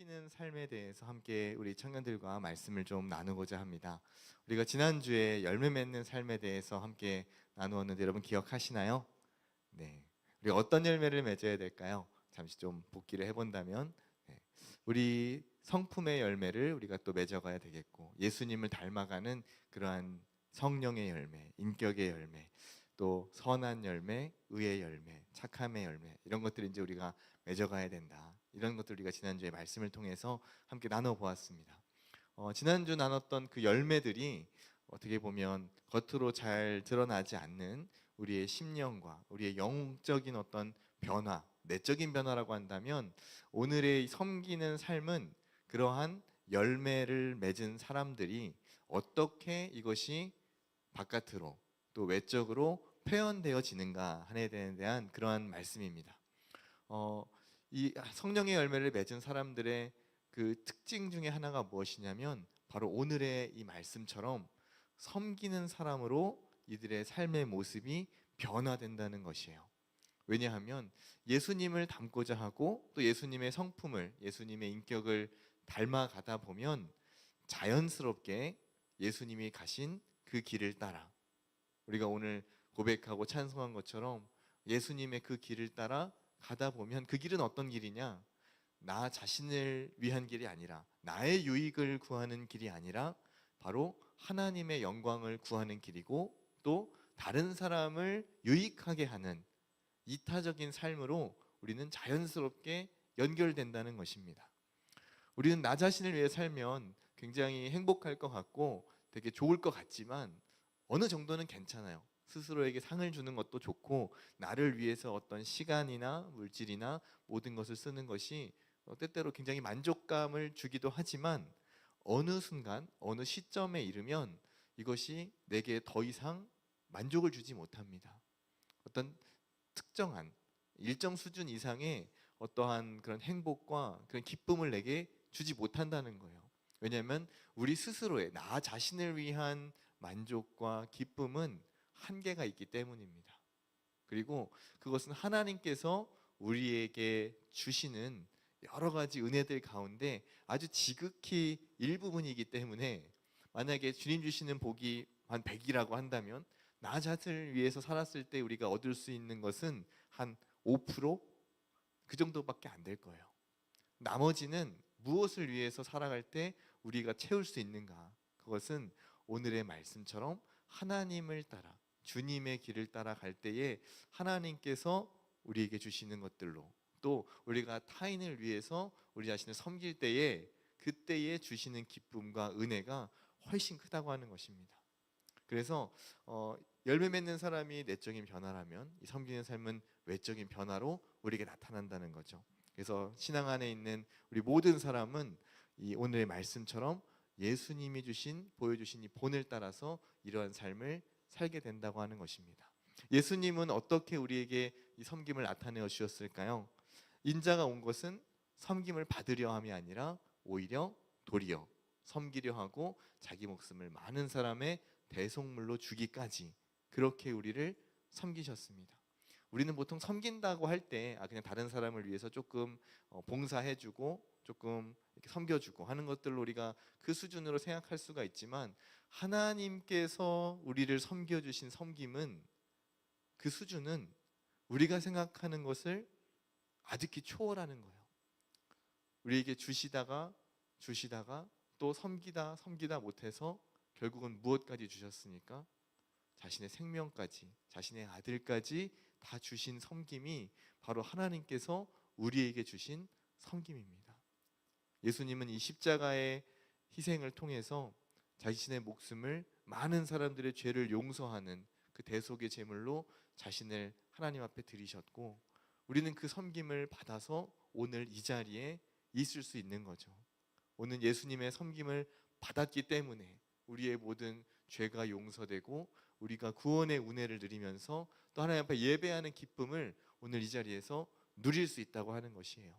섬기는 삶에 대해서 함께 우리 청년들과 말씀을 좀 나누고자 합니다. 우리가 지난주에 열매 맺는 삶에 대해서 함께 나누었는데 여러분 기억하시나요? 네. 우리가 어떤 열매를 맺어야 될까요? 잠시 좀 복기를 해본다면 우리 성품의 열매를 우리가 또 맺어가야 되겠고, 예수님을 닮아가는 그러한 성령의 열매, 인격의 열매, 또 선한 열매, 의의 열매, 착함의 열매, 이런 것들을 이제 우리가 맺어가야 된다. 이런 것들 우리가 지난주에 말씀을 통해서 함께 나눠보았습니다. 지난주 나눴던 그 열매들이 어떻게 보면 겉으로 잘 드러나지 않는 우리의 심령과 우리의 영적인 어떤 변화, 내적인 변화라고 한다면, 오늘의 섬기는 삶은 그러한 열매를 맺은 사람들이 어떻게 이것이 바깥으로 또 외적으로 표현되어지는가 하는 데 대한 그러한 말씀입니다. 이 성령의 열매를 맺은 사람들의 그 특징 중에 하나가 무엇이냐면, 바로 오늘의 이 말씀처럼 섬기는 사람으로 이들의 삶의 모습이 변화된다는 것이에요. 왜냐하면 예수님을 닮고자 하고 또 예수님의 성품을, 예수님의 인격을 닮아가다 보면 자연스럽게 예수님이 가신 그 길을 따라, 우리가 오늘 고백하고 찬송한 것처럼 예수님의 그 길을 따라 가다 보면, 그 길은 어떤 길이냐? 나 자신을 위한 길이 아니라, 나의 유익을 구하는 길이 아니라 바로 하나님의 영광을 구하는 길이고, 또 다른 사람을 유익하게 하는 이타적인 삶으로 우리는 자연스럽게 연결된다는 것입니다. 우리는 나 자신을 위해 살면 굉장히 행복할 것 같고 되게 좋을 것 같지만, 어느 정도는 괜찮아요. 스스로에게 상을 주는 것도 좋고, 나를 위해서 어떤 시간이나 물질이나 모든 것을 쓰는 것이 때때로 굉장히 만족감을 주기도 하지만, 어느 순간 어느 시점에 이르면 이것이 내게 더 이상 만족을 주지 못합니다. 어떤 특정한 일정 수준 이상의 어떠한 그런 행복과 그런 기쁨을 내게 주지 못한다는 거예요. 왜냐하면 우리 스스로의, 나 자신을 위한 만족과 기쁨은 한계가 있기 때문입니다. 그리고 그것은 하나님께서 우리에게 주시는 여러 가지 은혜들 가운데 아주 지극히 일부분이기 때문에, 만약에 주님 주시는 복이 한 100이라고 한다면 나 자신을 위해서 살았을 때 우리가 얻을 수 있는 것은 한 5%? 그 정도밖에 안 될 거예요. 나머지는 무엇을 위해서 살아갈 때 우리가 채울 수 있는가? 그것은 오늘의 말씀처럼 하나님을 따라, 주님의 길을 따라 갈 때에 하나님께서 우리에게 주시는 것들로, 또 우리가 타인을 위해서 우리 자신을 섬길 때에 그때에 주시는 기쁨과 은혜가 훨씬 크다고 하는 것입니다. 그래서 열매 맺는 사람이 내적인 변화라면, 이 섬기는 삶은 외적인 변화로 우리에게 나타난다는 거죠. 그래서 신앙 안에 있는 우리 모든 사람은 이 오늘의 말씀처럼 예수님이 보여주신 이 본을 따라서 이러한 삶을 살게 된다고 하는 것입니다. 예수님은 어떻게 우리에게 이 섬김을 나타내어 주셨을까요? 인자가 온 것은 섬김을 받으려 함이 아니라 오히려 도리어 섬기려 하고 자기 목숨을 많은 사람의 대속물로 주기까지, 그렇게 우리를 섬기셨습니다. 우리는 보통 섬긴다고 할 때 그냥 다른 사람을 위해서 조금 봉사해주고 조금 이렇게 섬겨주고 하는 것들로 우리가 그 수준으로 생각할 수가 있지만, 하나님께서 우리를 섬겨주신 섬김은, 그 수준은 우리가 생각하는 것을 아득히 초월하는 거예요. 우리에게 주시다가 또 섬기다 못해서 결국은 무엇까지 주셨습니까? 자신의 생명까지, 자신의 아들까지 다 주신 섬김이 바로 하나님께서 우리에게 주신 섬김입니다. 예수님은 이 십자가의 희생을 통해서 자신의 목숨을 많은 사람들의 죄를 용서하는 그 대속의 제물로 자신을 하나님 앞에 드리셨고, 우리는 그 섬김을 받아서 오늘 이 자리에 있을 수 있는 거죠. 오늘 예수님의 섬김을 받았기 때문에 우리의 모든 죄가 용서되고 우리가 구원의 은혜를 누리면서 또 하나님 앞에 예배하는 기쁨을 오늘 이 자리에서 누릴 수 있다고 하는 것이에요.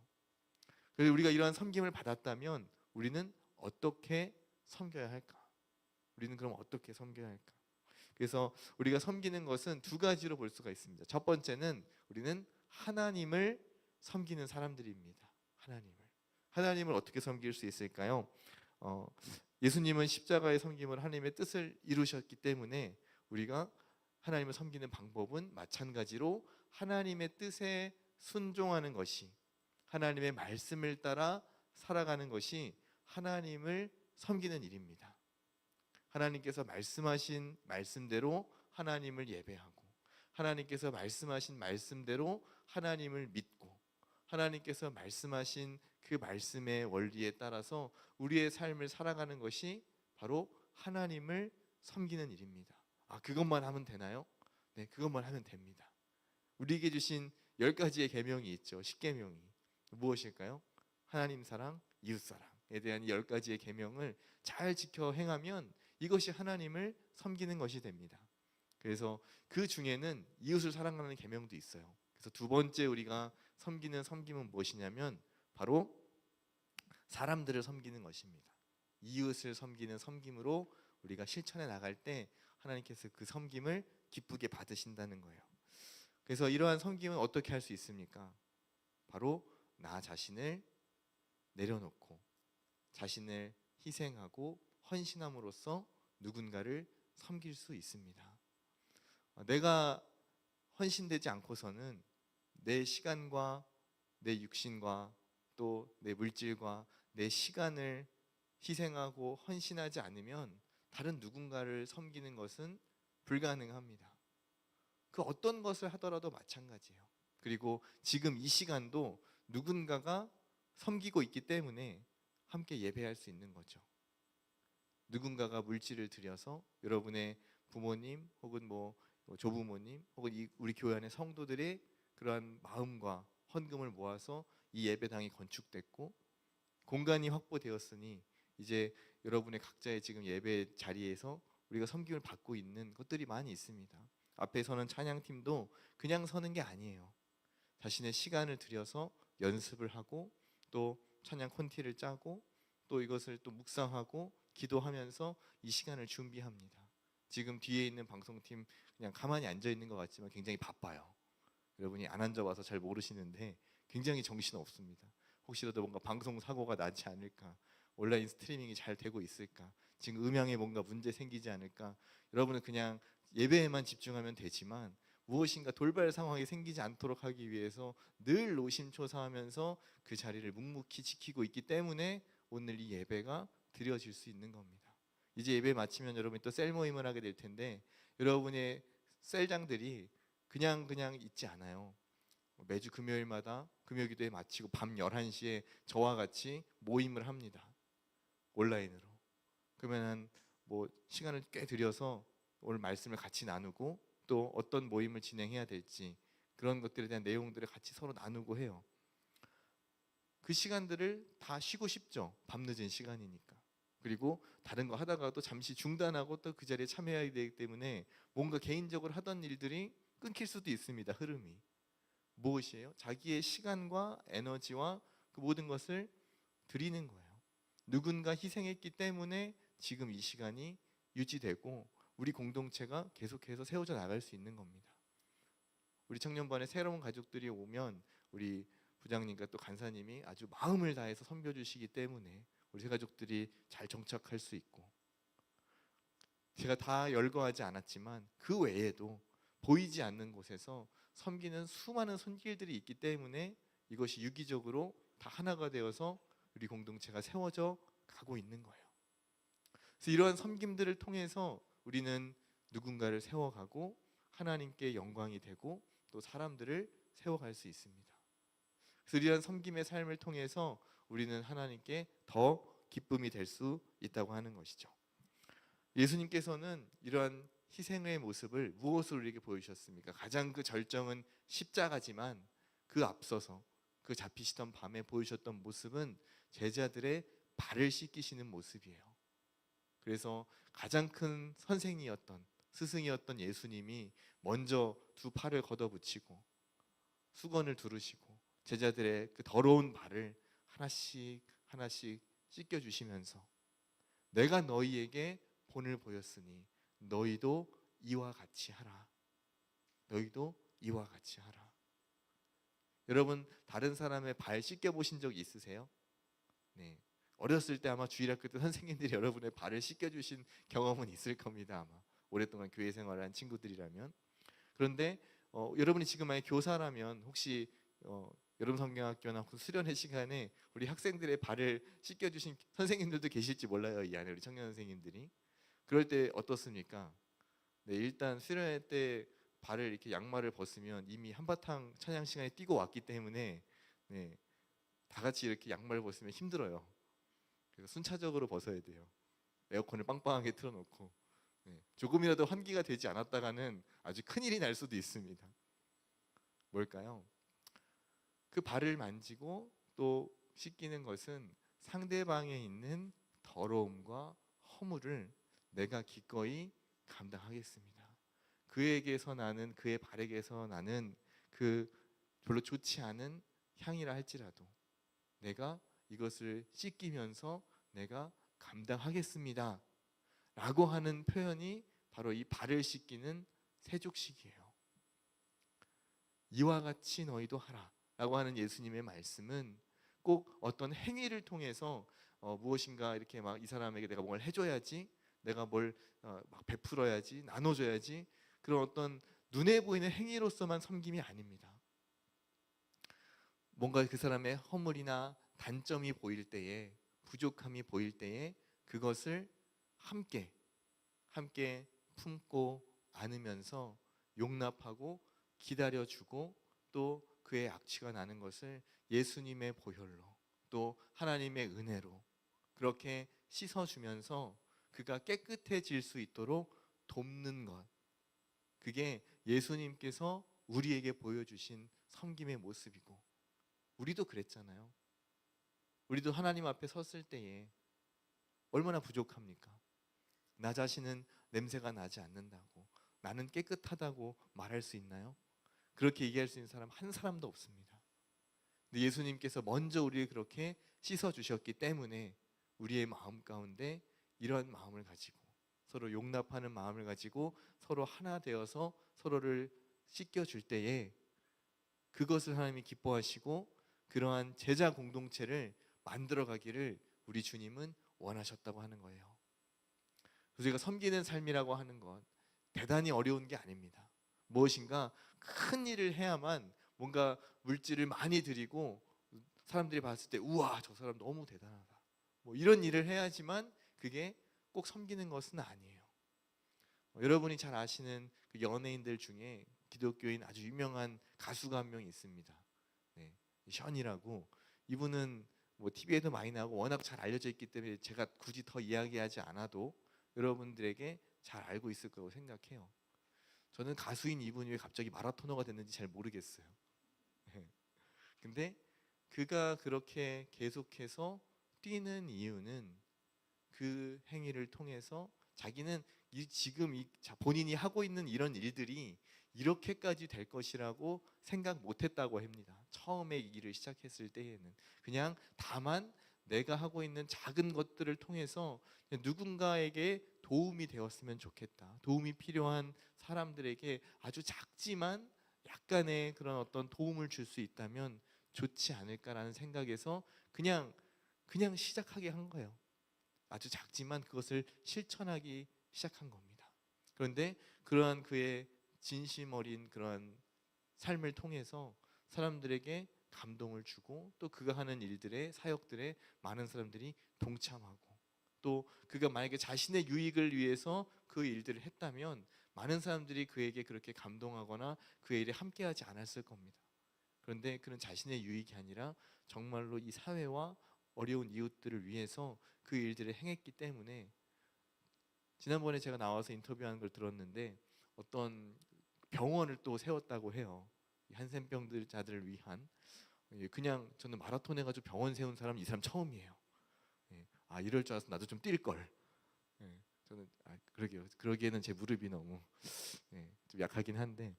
그래서 우리가 이러한 섬김을 받았다면 우리는 어떻게 섬겨야 할까? 우리는 그럼 어떻게 섬겨야 할까? 그래서 우리가 섬기는 것은 두 가지로 볼 수가 있습니다. 첫 번째는 우리는 하나님을 섬기는 사람들입니다. 하나님을. 하나님을 어떻게 섬길 수 있을까요? 예수님은 십자가의 섬김을 하나님의 뜻을 이루셨기 때문에 우리가 하나님을 섬기는 방법은 마찬가지로 하나님의 뜻에 순종하는 것이, 하나님의 말씀을 따라 살아가는 것이 하나님을 섬기는 일입니다. 하나님께서 말씀하신 말씀대로 하나님을 예배하고, 하나님께서 말씀하신 말씀대로 하나님을 믿고, 하나님께서 말씀하신 그 말씀의 원리에 따라서 우리의 삶을 살아가는 것이 바로 하나님을 섬기는 일입니다. 그것만 하면 되나요? 네, 그것만 하면 됩니다. 우리에게 주신 10가지의 계명이 있죠. 10계명이 무엇일까요? 하나님 사랑, 이웃 사랑에 대한 10가지의 계명을 잘 지켜 행하면 이것이 하나님을 섬기는 것이 됩니다. 그래서 그 중에는 이웃을 사랑하는 계명도 있어요. 그래서 두 번째 우리가 섬기는 섬김은 무엇이냐면 바로 사람들을 섬기는 것입니다. 이웃을 섬기는 섬김으로 우리가 실천해 나갈 때 하나님께서 그 섬김을 기쁘게 받으신다는 거예요. 그래서 이러한 섬김은 어떻게 할 수 있습니까? 바로 나 자신을 내려놓고 자신을 희생하고 헌신함으로써 누군가를 섬길 수 있습니다. 내가 헌신되지 않고서는 내 시간과 내 육신과 또 내 물질과 내 시간을 희생하고 헌신하지 않으면 다른 누군가를 섬기는 것은 불가능합니다. 그 어떤 것을 하더라도 마찬가지예요. 그리고 지금 이 시간도 누군가가 섬기고 있기 때문에 함께 예배할 수 있는 거죠. 누군가가 물질을 들여서 여러분의 부모님 혹은 뭐 조부모님 혹은 우리 교회 안의 성도들의 그러한 마음과 헌금을 모아서 이 예배당이 건축됐고 공간이 확보되었으니 이제 여러분의 각자의 지금 예배 자리에서 우리가 섬김을 받고 있는 것들이 많이 있습니다. 앞에 서는 찬양팀도 그냥 서는 게 아니에요. 자신의 시간을 들여서 연습을 하고 또 찬양 콘티를 짜고 또 이것을 또 묵상하고 기도하면서 이 시간을 준비합니다. 지금 뒤에 있는 방송팀 그냥 가만히 앉아 있는 것 같지만 굉장히 바빠요. 여러분이 안 앉아봐서 잘 모르시는데 굉장히 정신 없습니다. 혹시라도 뭔가 방송 사고가 나지 않을까, 온라인 스트리밍이 잘 되고 있을까, 지금 음향에 뭔가 문제 생기지 않을까. 여러분은 그냥 예배에만 집중하면 되지만 무엇인가 돌발 상황이 생기지 않도록 하기 위해서 늘 노심초사하면서 그 자리를 묵묵히 지키고 있기 때문에 오늘 이 예배가 드려질 수 있는 겁니다. 이제 예배 마치면 여러분이 또 셀 모임을 하게 될 텐데 여러분의 셀장들이 그냥 있지 않아요. 매주 금요일마다 금요기도회 마치고 밤 11시에 저와 같이 모임을 합니다. 온라인으로. 그러면 뭐 시간을 꽤 들여서 오늘 말씀을 같이 나누고 또 어떤 모임을 진행해야 될지 그런 것들에 대한 내용들을 같이 서로 나누고 해요. 그 시간들을 다 쉬고 싶죠. 밤늦은 시간이니까. 그리고 다른 거 하다가도 잠시 중단하고 또 그 자리에 참여해야 되기 때문에 뭔가 개인적으로 하던 일들이 끊길 수도 있습니다. 흐름이. 무엇이에요? 자기의 시간과 에너지와 그 모든 것을 드리는 거예요. 누군가 희생했기 때문에 지금 이 시간이 유지되고 우리 공동체가 계속해서 세워져 나갈 수 있는 겁니다. 우리 청년반에 새로운 가족들이 오면 우리 부장님과 또 간사님이 아주 마음을 다해서 섬겨주시기 때문에 우리 새 가족들이 잘 정착할 수 있고, 제가 다 열거하지 않았지만 그 외에도 보이지 않는 곳에서 섬기는 수많은 손길들이 있기 때문에 이것이 유기적으로 다 하나가 되어서 우리 공동체가 세워져 가고 있는 거예요. 그래서 이러한 섬김들을 통해서 우리는 누군가를 세워가고 하나님께 영광이 되고 또 사람들을 세워갈 수 있습니다. 그래서 이러한 섬김의 삶을 통해서 우리는 하나님께 더 기쁨이 될 수 있다고 하는 것이죠. 예수님께서는 이러한 희생의 모습을 무엇으로 우리에게 보여주셨습니까? 가장 그 절정은 십자가지만 그 앞서서 그 잡히시던 밤에 보여주셨던 모습은 제자들의 발을 씻기시는 모습이에요. 그래서 가장 큰 선생이었던 스승이었던 예수님이 먼저 두 팔을 걷어붙이고 수건을 두르시고 제자들의 그 더러운 발을 하나씩 하나씩 씻겨주시면서 내가 너희에게 본을 보였으니 너희도 이와 같이 하라. 너희도 이와 같이 하라. 여러분 다른 사람의 발 씻겨 보신 적 있으세요? 네. 어렸을 때 아마 주일학교 때 선생님들이 여러분의 발을 씻겨주신 경험은 있을 겁니다. 아마 오랫동안 교회 생활한 친구들이라면. 그런데 여러분이 지금 만약 교사라면 혹시 여름 성경학교나 수련회 시간에 우리 학생들의 발을 씻겨주신 선생님들도 계실지 몰라요. 이 안에 우리 청년 선생님들이. 그럴 때 어떻습니까? 네, 일단 수련회 때 발을 이렇게 양말을 벗으면 이미 한바탕 찬양 시간에 뛰고 왔기 때문에 네, 다 같이 이렇게 양말을 벗으면 힘들어요. 그래서 순차적으로 벗어야 돼요. 에어컨을 빵빵하게 틀어놓고 네, 조금이라도 환기가 되지 않았다가는 아주 큰일이 날 수도 있습니다. 뭘까요? 그 발을 만지고 또 씻기는 것은 상대방에 있는 더러움과 허물을 내가 기꺼이 감당하겠습니다. 그에게서 나는, 그의 발에게서 나는 그 별로 좋지 않은 향이라 할지라도 내가 이것을 씻기면서 내가 감당하겠습니다 라고 하는 표현이 바로 이 발을 씻기는 세족식이에요. 이와 같이 너희도 하라 라고 하는 예수님의 말씀은 꼭 어떤 행위를 통해서 무엇인가 이렇게 막 이 사람에게 내가 뭘 해줘야지, 내가 뭘 막 베풀어야지, 나눠줘야지, 그런 어떤 눈에 보이는 행위로서만 섬김이 아닙니다. 뭔가 그 사람의 허물이나 단점이 보일 때에, 부족함이 보일 때에 그것을 함께 품고 안으면서 용납하고 기다려주고 또 그의 악취가 나는 것을 예수님의 보혈로 또 하나님의 은혜로 그렇게 씻어주면서 그가 깨끗해질 수 있도록 돕는 것, 그게 예수님께서 우리에게 보여주신 섬김의 모습이고, 우리도 그랬잖아요. 우리도 하나님 앞에 섰을 때에 얼마나 부족합니까? 나 자신은 냄새가 나지 않는다고, 나는 깨끗하다고 말할 수 있나요? 그렇게 얘기할 수 있는 사람 한 사람도 없습니다. 근데 예수님께서 먼저 우리를 그렇게 씻어주셨기 때문에 우리의 마음 가운데 이런 마음을 가지고, 서로 용납하는 마음을 가지고 서로 하나 되어서 서로를 씻겨줄 때에 그것을 하나님이 기뻐하시고 그러한 제자 공동체를 만들어 가기를 우리 주님은 원하셨다고 하는 거예요. 그래서 우리가 섬기는 삶이라고 하는 것 대단히 어려운 게 아닙니다. 무엇인가 큰 일을 해야만, 뭔가 물질을 많이 드리고 사람들이 봤을 때 우와 저 사람 너무 대단하다, 뭐 이런 일을 해야지만 그게 꼭 섬기는 것은 아니에요. 여러분이 잘 아시는 그 연예인들 중에 기독교인 아주 유명한 가수가 한 명 있습니다. 네, 션이라고. 이분은 뭐 TV에도 많이 나오고 워낙 잘 알려져 있기 때문에 제가 굳이 더 이야기하지 않아도 여러분들에게 잘 알고 있을 거라고 생각해요. 저는 가수인 이분이 왜 갑자기 마라토너가 됐는지 잘 모르겠어요. 네. 근데 그가 그렇게 계속해서 뛰는 이유는 그 행위를 통해서 자기는 지금 본인이 하고 있는 이런 일들이 이렇게까지 될 것이라고 생각 못했다고 합니다. 처음에 이 일을 시작했을 때에는 그냥 다만 내가 하고 있는 작은 것들을 통해서 누군가에게 도움이 되었으면 좋겠다, 도움이 필요한 사람들에게 아주 작지만 약간의 그런 어떤 도움을 줄 수 있다면 좋지 않을까라는 생각에서 그냥 시작하게 한 거예요. 아주 작지만 그것을 실천하기 시작한 겁니다. 그런데 그러한 그의 진심 어린 그러한 삶을 통해서 사람들에게 감동을 주고 또 그가 하는 일들의 사역들에 많은 사람들이 동참하고, 또 그가 만약에 자신의 유익을 위해서 그 일들을 했다면 많은 사람들이 그에게 그렇게 감동하거나 그의 일에 함께하지 않았을 겁니다. 그런데 그는 자신의 유익이 아니라 정말로 이 사회와 어려운 이웃들을 위해서 그 일들을 행했기 때문에, 지난번에 제가 나와서 인터뷰하는 걸 들었는데 어떤 병원을 또 세웠다고 해요. 한센병자들을 위한. 그냥 저는 마라톤 해가지고 병원 세운 사람 이 사람 처음이에요. 아 이럴 줄 알았어 나도 좀 뛸 걸. 저는 그러게요. 그러기에는 제 무릎이 너무 좀 약하긴 한데,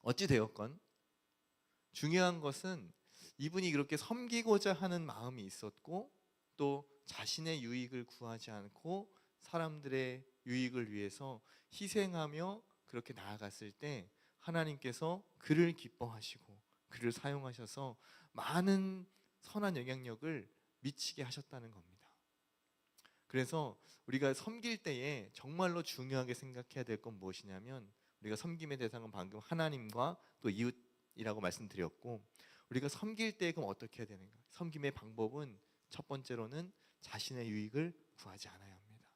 어찌 되었건 중요한 것은 이분이 그렇게 섬기고자 하는 마음이 있었고 또 자신의 유익을 구하지 않고 사람들의 유익을 위해서 희생하며 그렇게 나아갔을 때 하나님께서 그를 기뻐하시고 그를 사용하셔서 많은 선한 영향력을 미치게 하셨다는 겁니다. 그래서 우리가 섬길 때에 정말로 중요하게 생각해야 될 건 무엇이냐면, 우리가 섬김의 대상은 방금 하나님과 또 이웃이라고 말씀드렸고, 우리가 섬길 때 그럼 어떻게 해야 되는가? 섬김의 방법은 첫 번째로는 자신의 유익을 구하지 않아야 합니다.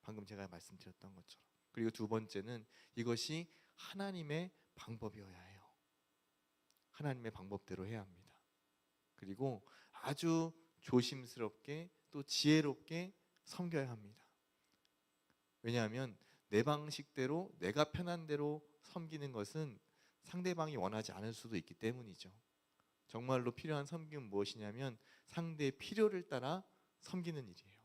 방금 제가 말씀드렸던 것처럼. 그리고 두 번째는 이것이 하나님의 방법이어야 해요. 하나님의 방법대로 해야 합니다. 그리고 아주 조심스럽게 또 지혜롭게 섬겨야 합니다. 왜냐하면 내 방식대로, 내가 편한 대로 섬기는 것은 상대방이 원하지 않을 수도 있기 때문이죠. 정말로 필요한 섬김은 무엇이냐면 상대의 필요를 따라 섬기는 일이에요.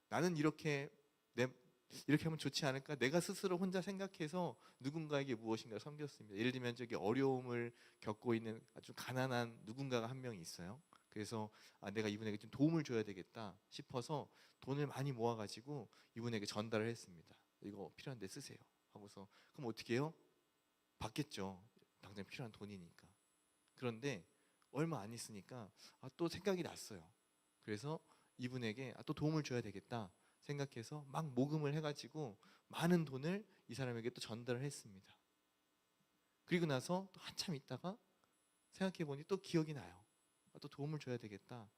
나는 이렇게 하면 좋지 않을까? 내가 스스로 혼자 생각해서 누군가에게 무엇인가 섬겼습니다. 예를 들면 저기 어려움을 겪고 있는 아주 가난한 누군가가 한 명이 있어요. 그래서 내가 이분에게 좀 도움을 줘야 되겠다 싶어서 돈을 많이 모아가지고 이분에게 전달을 했습니다. 이거 필요한데 쓰세요 하고서, 그럼 어떻게 해요? 받겠죠. 당장 필요한 돈이니까. 그런데 얼마 안 있으니까 또 생각이 났어요. 그래서 이분에게 또 도움을 줘야 되겠다 생각해서 막 모금을 해가지고 많은 돈을 이 사람에게 또 전달을 했습니다. 그리고 나서 또 한참 있다가 생각해보니 또 기억이 나요. 또 도움을 줘야 되겠다.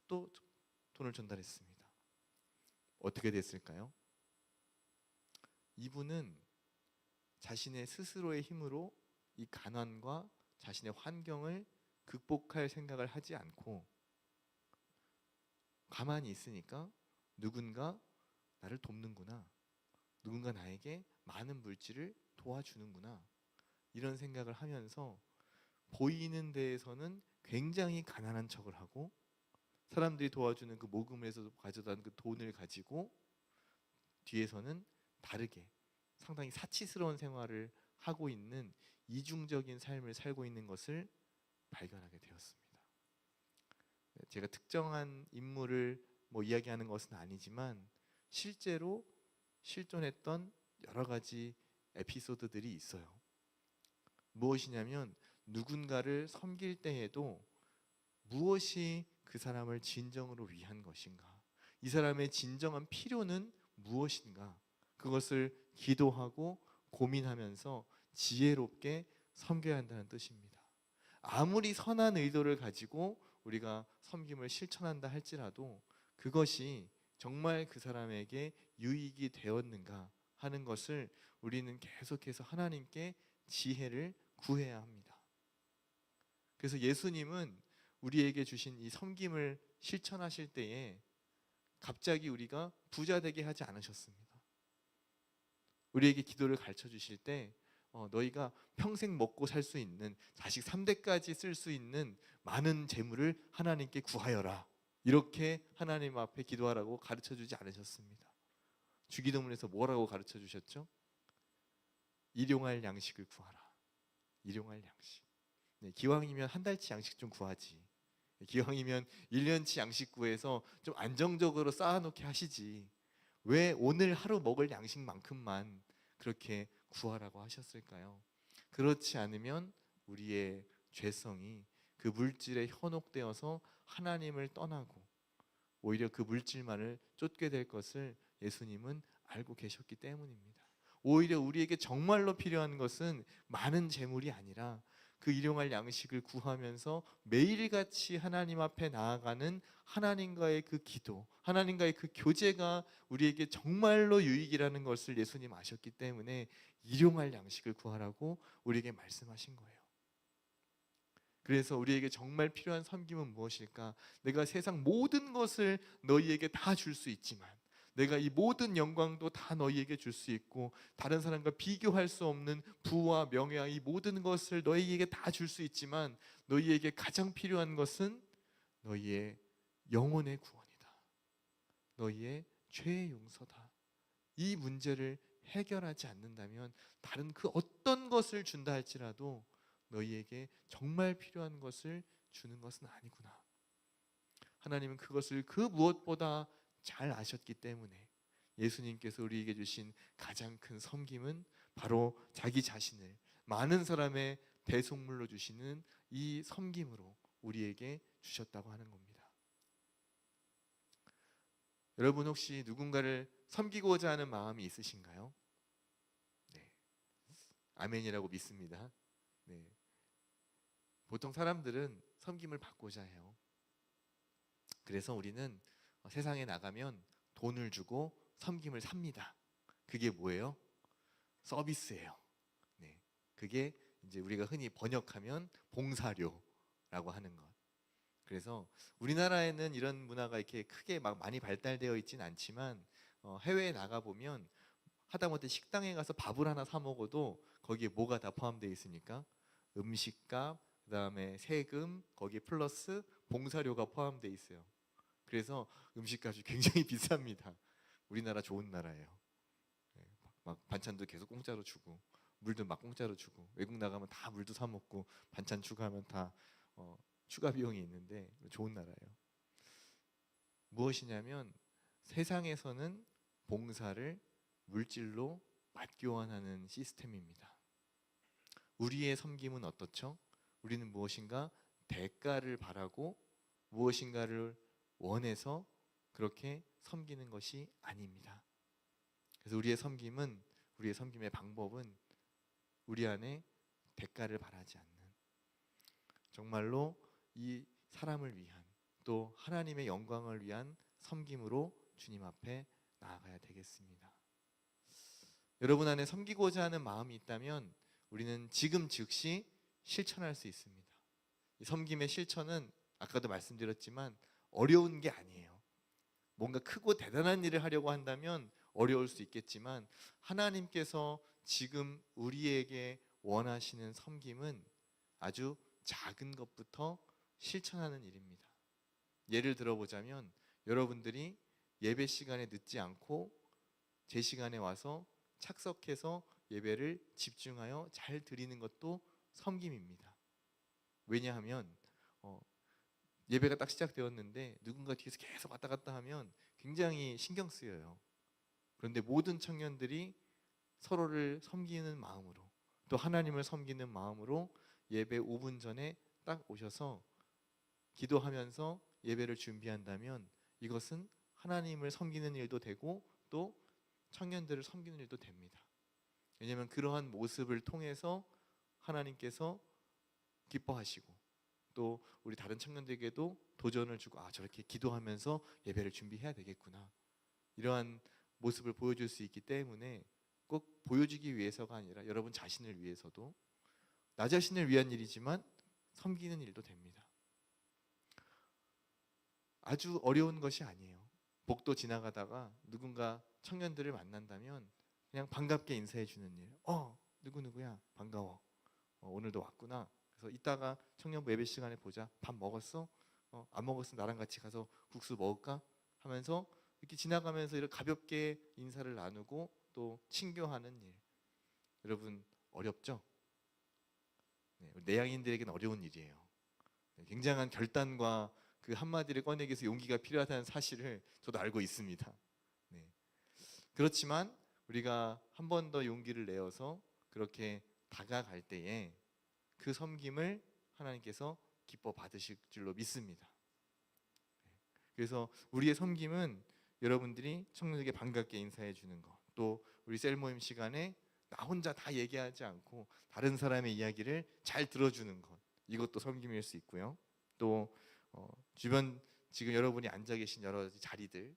또 돈을 전달했습니다. 어떻게 됐을까요? 이분은 자신의 스스로의 힘으로 이 가난과 자신의 환경을 극복할 생각을 하지 않고, 가만히 있으니까 누군가 나를 돕는구나, 누군가 나에게 많은 물질을 도와주는구나, 이런 생각을 하면서 보이는 데에서는 굉장히 가난한 척을 하고, 사람들이 도와주는 그 모금에서 가져다 그 돈을 가지고 뒤에서는 다르게 상당히 사치스러운 생활을 하고 있는 이중적인 삶을 살고 있는 것을 발견하게 되었습니다. 제가 특정한 인물을 이야기하는 것은 아니지만 실제로 실존했던 여러 가지 에피소드들이 있어요. 무엇이냐면, 누군가를 섬길 때에도 무엇이 그 사람을 진정으로 위한 것인가, 이 사람의 진정한 필요는 무엇인가, 그것을 기도하고 고민하면서 지혜롭게 섬겨야 한다는 뜻입니다. 아무리 선한 의도를 가지고 우리가 섬김을 실천한다 할지라도 그것이 정말 그 사람에게 유익이 되었는가 하는 것을 우리는 계속해서 하나님께 지혜를 구해야 합니다. 그래서 예수님은 우리에게 주신 이 섬김을 실천하실 때에 갑자기 우리가 부자 되게 하지 않으셨습니다. 우리에게 기도를 가르쳐 주실 때 너희가 평생 먹고 살 수 있는, 자식 3대까지 쓸 수 있는 많은 재물을 하나님께 구하여라, 이렇게 하나님 앞에 기도하라고 가르쳐 주지 않으셨습니다. 주기도문에서 뭐라고 가르쳐 주셨죠? 일용할 양식을 구하라. 일용할 양식. 네, 기왕이면 한 달치 양식 좀 구하지. 기왕이면 1년치 양식 구해서 좀 안정적으로 쌓아놓게 하시지. 왜 오늘 하루 먹을 양식만큼만 그렇게 구하라고 하셨을까요? 그렇지 않으면 우리의 죄성이 그 물질에 현혹되어서 하나님을 떠나고 오히려 그 물질만을 쫓게 될 것을 예수님은 알고 계셨기 때문입니다. 오히려 우리에게 정말로 필요한 것은 많은 재물이 아니라 그 일용할 양식을 구하면서 매일같이 하나님 앞에 나아가는 하나님과의 그 기도, 하나님과의 그 교제가 우리에게 정말로 유익이라는 것을 예수님 아셨기 때문에 일용할 양식을 구하라고 우리에게 말씀하신 거예요. 그래서 우리에게 정말 필요한 섬김은 무엇일까? 내가 세상 모든 것을 너희에게 다 줄 수 있지만, 내가 이 모든 영광도 다 너희에게 줄 수 있고, 다른 사람과 비교할 수 없는 부와 명예와 이 모든 것을 너희에게 다 줄 수 있지만, 너희에게 가장 필요한 것은 너희의 영혼의 구원이다, 너희의 죄의 용서다. 이 문제를 해결하지 않는다면 다른 그 어떤 것을 준다 할지라도 너희에게 정말 필요한 것을 주는 것은 아니구나. 하나님은 그것을 그 무엇보다 잘 아셨기 때문에 예수님께서 우리에게 주신 가장 큰 섬김은 바로 자기 자신을 많은 사람의 대속물로 주시는 이 섬김으로 우리에게 주셨다고 하는 겁니다. 여러분 혹시 누군가를 섬기고자 하는 마음이 있으신가요? 네. 아멘이라고 믿습니다. 네. 보통 사람들은 섬김을 받고자 해요. 그래서 우리는 세상에 나가면 돈을 주고 섬김을 삽니다. 그게 뭐예요? 서비스예요. 네. 그게 이제 우리가 흔히 번역하면 봉사료라고 하는 것. 그래서 우리나라에는 이런 문화가 이렇게 크게 막 많이 발달되어 있진 않지만 해외에 나가 보면 하다못해 식당에 가서 밥을 하나 사 먹어도 거기에 뭐가 다 포함되어 있습니까? 음식값, 그다음에 세금, 거기에 플러스 봉사료가 포함되어 있어요. 그래서 음식값이 굉장히 비쌉니다. 우리나라 좋은 나라예요. 네, 막 반찬도 계속 공짜로 주고 물도 막 공짜로 주고 외국 나가면 다 물도 사 먹고 반찬 추가하면 다 추가 비용이 있는데 좋은 나라예요. 무엇이냐면 세상에서는 봉사를 물질로 맞교환하는 시스템입니다. 우리의 섬김은 어떻죠? 우리는 무엇인가 대가를 바라고 무엇인가를 원해서 그렇게 섬기는 것이 아닙니다. 그래서 우리의 섬김의 방법은 우리 안에 대가를 바라지 않는, 정말로 이 사람을 위한 또 하나님의 영광을 위한 섬김으로 주님 앞에 나아가야 되겠습니다. 여러분 안에 섬기고자 하는 마음이 있다면 우리는 지금 즉시 실천할 수 있습니다. 이 섬김의 실천은 아까도 말씀드렸지만 어려운 게 아니에요. 뭔가 크고 대단한 일을 하려고 한다면 어려울 수 있겠지만 하나님께서 지금 우리에게 원하시는 섬김은 아주 작은 것부터 실천하는 일입니다. 예를 들어보자면 여러분들이 예배 시간에 늦지 않고 제 시간에 와서 착석해서 예배를 집중하여 잘 드리는 것도 섬김입니다. 왜냐하면 예배가 딱 시작되었는데 누군가 뒤에서 계속 왔다 갔다 하면 굉장히 신경 쓰여요. 그런데 모든 청년들이 서로를 섬기는 마음으로 또 하나님을 섬기는 마음으로 예배 5분 전에 딱 오셔서 기도하면서 예배를 준비한다면 이것은 하나님을 섬기는 일도 되고 또 청년들을 섬기는 일도 됩니다. 왜냐하면 그러한 모습을 통해서 하나님께서 기뻐하시고 또 우리 다른 청년들에게도 도전을 주고 저렇게 기도하면서 예배를 준비해야 되겠구나, 이러한 모습을 보여줄 수 있기 때문에 꼭 보여주기 위해서가 아니라 여러분 자신을 위해서도 나 자신을 위한 일이지만 섬기는 일도 됩니다. 아주 어려운 것이 아니에요. 복도 지나가다가 누군가 청년들을 만난다면 그냥 반갑게 인사해 주는 일. 누구누구야, 반가워. 오늘도 왔구나. 그래서 이따가 청년부 예배 시간에 보자. 밥 먹었어? 안 먹었으면 나랑 같이 가서 국수 먹을까? 하면서 이렇게 지나가면서 이렇게 가볍게 인사를 나누고 또 친교하는 일. 여러분 어렵죠? 네, 내향인들에게는 어려운 일이에요. 네, 굉장한 결단과 그 한마디를 꺼내기 위해서 용기가 필요하다는 사실을 저도 알고 있습니다. 네. 그렇지만 우리가 한 번 더 용기를 내어서 그렇게 다가갈 때에 그 섬김을 하나님께서 기뻐 받으실 줄로 믿습니다. 그래서 우리의 섬김은 여러분들이 청년에게 반갑게 인사해 주는 것, 또 우리 셀 모임 시간에 나 혼자 다 얘기하지 않고 다른 사람의 이야기를 잘 들어주는 것, 이것도 섬김일 수 있고요. 또 주변 지금 여러분이 앉아 계신 여러 자리들,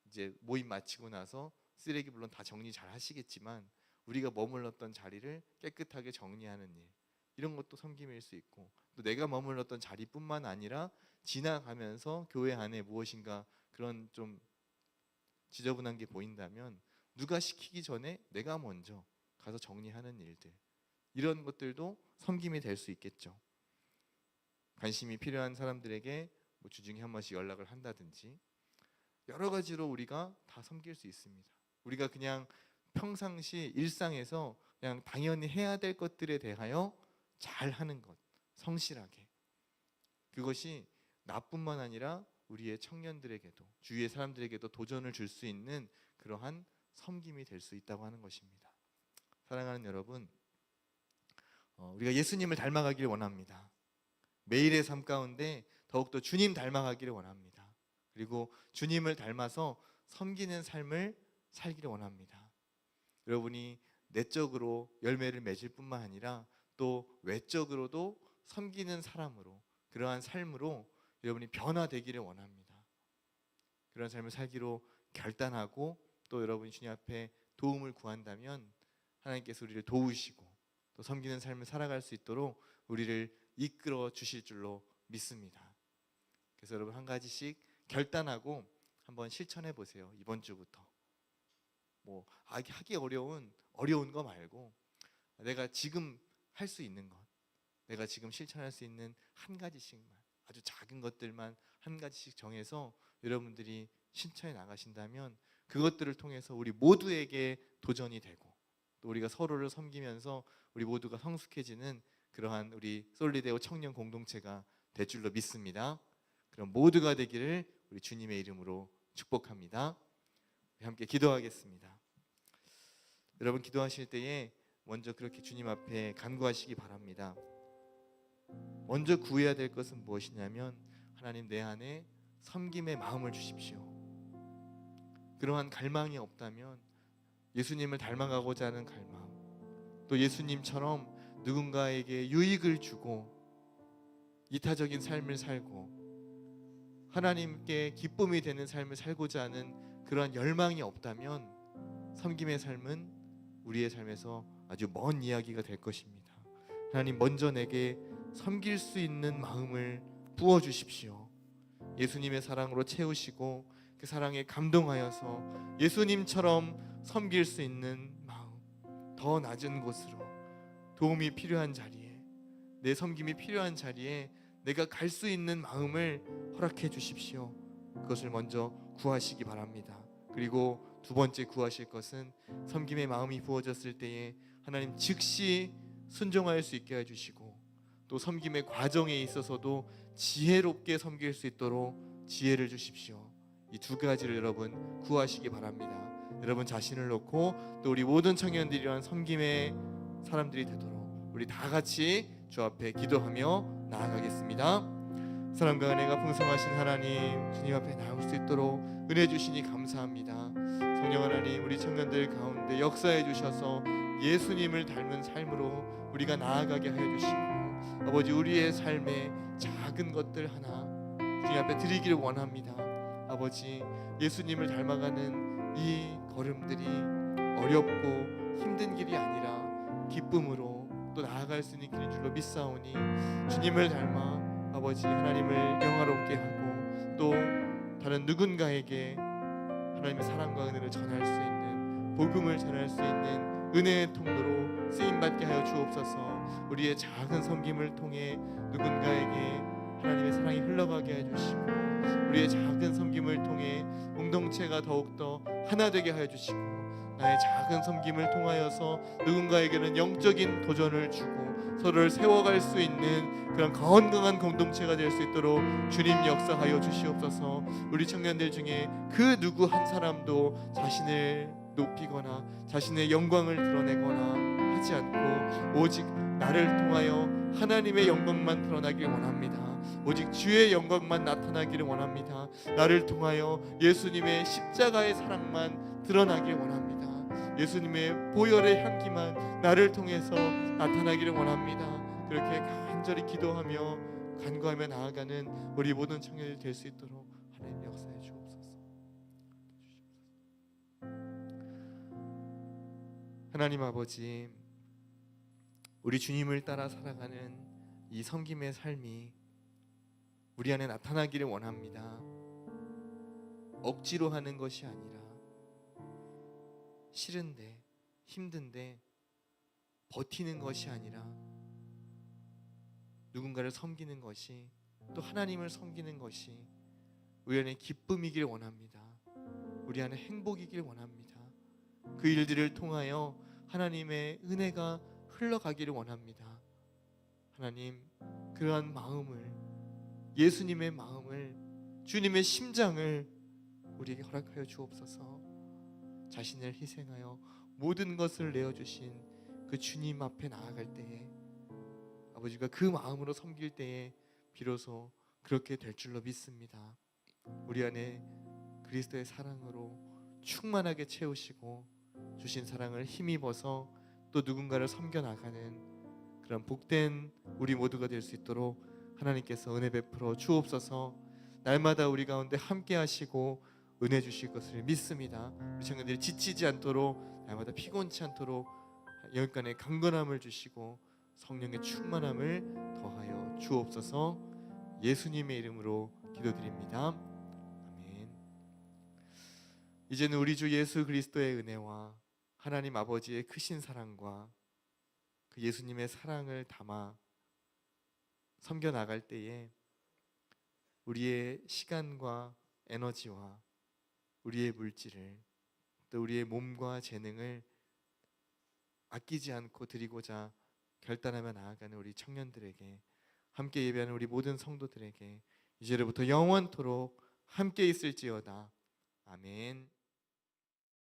이제 모임 마치고 나서 쓰레기 물론 다 정리 잘 하시겠지만 우리가 머물렀던 자리를 깨끗하게 정리하는 일, 이런 것도 섬김일 수 있고, 또 내가 머물렀던 자리뿐만 아니라 지나가면서 교회 안에 무엇인가 그런 좀 지저분한 게 보인다면 누가 시키기 전에 내가 먼저 가서 정리하는 일들, 이런 것들도 섬김이 될 수 있겠죠. 관심이 필요한 사람들에게 주중에 한 번씩 연락을 한다든지 여러 가지로 우리가 다 섬길 수 있습니다. 우리가 그냥 평상시 일상에서 그냥 당연히 해야 될 것들에 대하여 잘 하는 것, 성실하게, 그것이 나뿐만 아니라 우리의 청년들에게도 주위의 사람들에게도 도전을 줄 수 있는 그러한 섬김이 될 수 있다고 하는 것입니다. 사랑하는 여러분, 우리가 예수님을 닮아가기를 원합니다. 매일의 삶 가운데 더욱더 주님 닮아가기를 원합니다. 그리고 주님을 닮아서 섬기는 삶을 살기를 원합니다. 여러분이 내적으로 열매를 맺을 뿐만 아니라 또 외적으로도 섬기는 사람으로, 그러한 삶으로 여러분이 변화되기를 원합니다. 그런 삶을 살기로 결단하고 또 여러분이 주님 앞에 도움을 구한다면 하나님께서 우리를 도우시고 또 섬기는 삶을 살아갈 수 있도록 우리를 이끌어 주실 줄로 믿습니다. 그래서 여러분 한 가지씩 결단하고 한번 실천해 보세요. 이번 주부터 하기 어려운 거 말고 내가 지금 할 수 있는 것, 내가 지금 실천할 수 있는 한 가지씩만, 아주 작은 것들만 한 가지씩 정해서 여러분들이 실천해 나가신다면 그것들을 통해서 우리 모두에게 도전이 되고 또 우리가 서로를 섬기면서 우리 모두가 성숙해지는 그러한 우리 솔리데오 청년 공동체가 될 줄로 믿습니다. 그럼 모두가 되기를 우리 주님의 이름으로 축복합니다. 함께 기도하겠습니다. 여러분 기도하실 때에 먼저 그렇게 주님 앞에 간구하시기 바랍니다. 먼저 구해야 될 것은 무엇이냐면 하나님, 내 안에 섬김의 마음을 주십시오. 그러한 갈망이 없다면 예수님을 닮아가고자 하는 갈망, 또 예수님처럼 누군가에게 유익을 주고 이타적인 삶을 살고 하나님께 기쁨이 되는 삶을 살고자 하는 그러한 열망이 없다면 섬김의 삶은 우리의 삶에서 아주 먼 이야기가 될 것입니다. 하나님, 먼저 내게 섬길 수 있는 마음을 부어주십시오. 예수님의 사랑으로 채우시고 그 사랑에 감동하여서 예수님처럼 섬길 수 있는 마음, 더 낮은 곳으로, 도움이 필요한 자리에, 내 섬김이 필요한 자리에 내가 갈 수 있는 마음을 허락해 주십시오. 그것을 먼저 구하시기 바랍니다. 그리고 두 번째 구하실 것은 섬김의 마음이 부어졌을 때에 하나님 즉시 순종할 수 있게 해주시고 또 섬김의 과정에 있어서도 지혜롭게 섬길 수 있도록 지혜를 주십시오. 이 두 가지를 여러분 구하시기 바랍니다. 여러분 자신을 놓고 또 우리 모든 청년들이란 섬김의 사람들이 되도록 우리 다 같이 주 앞에 기도하며 나아가겠습니다. 사랑과 은혜가 풍성하신 하나님, 주님 앞에 나올 수 있도록 은혜 주시니 감사합니다. 성령 하나님, 우리 청년들 가운데 역사해 주셔서 예수님을 닮은 삶으로 우리가 나아가게 하여 주시고 아버지, 우리의 삶의 작은 것들 하나 주님 앞에 드리기를 원합니다. 아버지, 예수님을 닮아가는 이 걸음들이 어렵고 힘든 길이 아니라 기쁨으로 또 나아갈 수 있는 길인 줄로 믿사오니 주님을 닮아 아버지 하나님을 영화롭게 하고 또 다른 누군가에게 하나님의 사랑과 은혜를 전할 수 있는, 복음을 전할 수 있는 은혜의 통로로 쓰임받게 하여 주옵소서. 우리의 작은 섬김을 통해 누군가에게 하나님의 사랑이 흘러가게 해주시고 우리의 작은 섬김을 통해 공동체가 더욱더 하나 되게 하여 주시고 나의 작은 섬김을 통하여서 누군가에게는 영적인 도전을 주고 서로를 세워갈 수 있는 그런 건강한 공동체가 될 수 있도록 주님 역사하여 주시옵소서. 우리 청년들 중에 그 누구 한 사람도 자신을 높이거나 자신의 영광을 드러내거나 하지 않고 오직 나를 통하여 하나님의 영광만 드러나길 원합니다. 오직 주의 영광만 나타나기를 원합니다. 나를 통하여 예수님의 십자가의 사랑만 드러나길 원합니다. 예수님의 보혈의 향기만 나를 통해서 나타나기를 원합니다. 그렇게 간절히 기도하며 간구하며 나아가는 우리 모든 청년이 될 수 있도록 하나님 역사해 주옵소서. 하나님 아버지, 우리 주님을 따라 살아가는 이 섬김의 삶이 우리 안에 나타나기를 원합니다. 억지로 하는 것이 아니라 싫은데 힘든데 버티는 것이 아니라 누군가를 섬기는 것이, 또 하나님을 섬기는 것이 우리 안에 기쁨이길 원합니다. 우리 안에 행복이길 원합니다. 그 일들을 통하여 하나님의 은혜가 흘러가기를 원합니다. 하나님, 그러한 마음을, 예수님의 마음을, 주님의 심장을 우리에게 허락하여 주옵소서. 자신을 희생하여 모든 것을 내어주신 그 주님 앞에 나아갈 때에 아버지가 그 마음으로 섬길 때에 비로소 그렇게 될 줄로 믿습니다. 우리 안에 그리스도의 사랑으로 충만하게 채우시고 주신 사랑을 힘입어서 또 누군가를 섬겨 나가는 그런 복된 우리 모두가 될 수 있도록 하나님께서 은혜 베풀어 주옵소서. 날마다 우리 가운데 함께 하시고 은혜 주실 것을 믿습니다. 우리 청년들이 지치지 않도록, 날마다 피곤치 않도록 영육간의 강건함을 주시고 성령의 충만함을 더하여 주옵소서. 예수님의 이름으로 기도드립니다. 아멘. 이제는 우리 주 예수 그리스도의 은혜와 하나님 아버지의 크신 사랑과 그 예수님의 사랑을 담아 섬겨 나갈 때에 우리의 시간과 에너지와 우리의 물질을, 또 우리의 몸과 재능을 아끼지 않고 드리고자 결단하며 나아가는 우리 청년들에게, 함께 예배하는 우리 모든 성도들에게 이제로부터 영원토록 함께 있을지어다. 아멘.